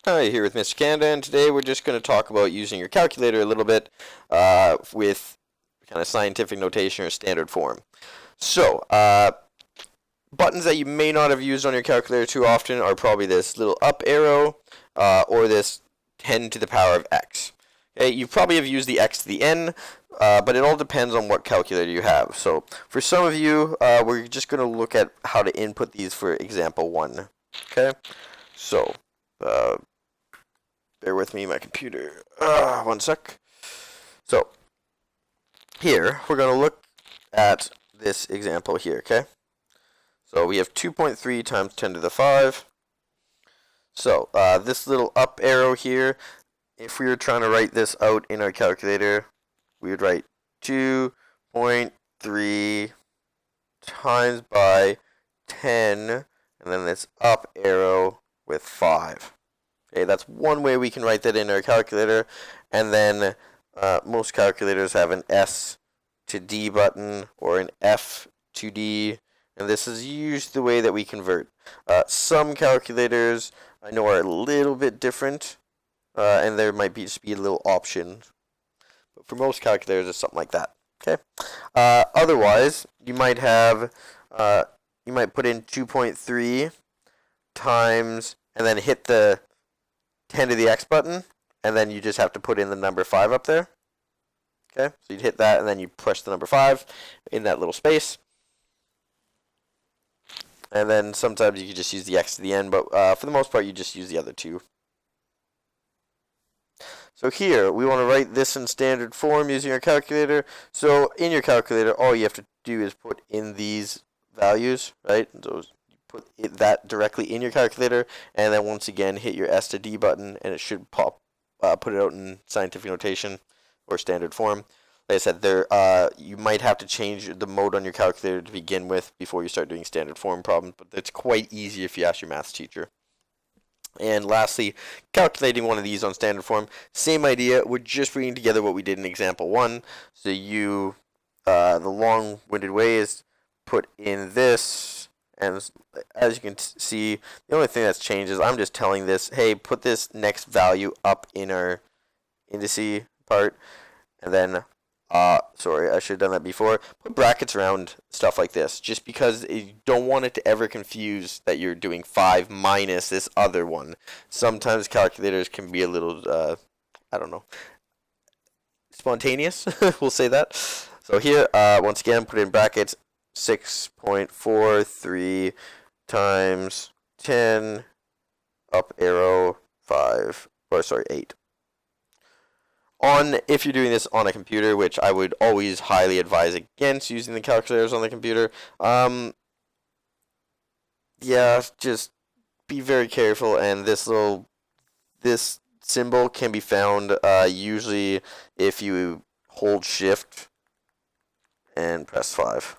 Hi, here with Mr. Canada, and today we're just going to talk about using your calculator a little bit with kind of scientific notation or standard form. So, buttons that you may not have used on your calculator too often are probably this little up arrow or this 10 to the power of x. Okay, you probably have used the x to the n, but it all depends on what calculator you have. So, for some of you, we're just going to look at how to input these for example 1. Okay, so. Bear with me, my computer. One sec. So, here, we're going to look at this example here, okay? So, we have 2.3 times 10 to the 5. So, this little up arrow here, if we were trying to write this out in our calculator, we would write 2.3 times by 10, and then this up arrow with 5. Okay, that's one way we can write that in our calculator. And then most calculators have an S to D button or an F to D. And this is usually the way that we convert. Some calculators I know are a little bit different. And there might just be a little option. But for most calculators, it's something like that. Okay. Otherwise, you might have, you might put in 2.3 times and then hit the 10 to the x button, and then you just have to put in the number 5 up there. Okay, so you'd hit that, and then you push the number 5 in that little space. And then sometimes you can just use the x to the n, but for the most part, you just use the other two. So here, we want to write this in standard form using our calculator. So in your calculator, all you have to do is put in these values, right? Those put that directly in your calculator, and then once again hit your S to D button, and it should put it out in scientific notation or standard form. Like I said, there you might have to change the mode on your calculator to begin with before you start doing standard form problems, but it's quite easy if you ask your maths teacher. And lastly, calculating one of these on standard form, same idea. We're just bringing together what we did in example 1. So you, the long-winded way is put in this. And as you can see, the only thing that's changed is I'm just telling this, hey, put this next value up in our indice part. And then, sorry, I should have done that before. Put brackets around stuff like this, just because you don't want it to ever confuse that you're doing 5 minus this other one. Sometimes calculators can be a little, I don't know, spontaneous. We'll say that. So here, once again, put in brackets. 6.43 times 10 up arrow 5 or sorry 8. If you're doing this on a computer, which I would always highly advise against using the calculators on the computer, yeah, just be very careful. And this symbol can be found usually if you hold shift and press 5.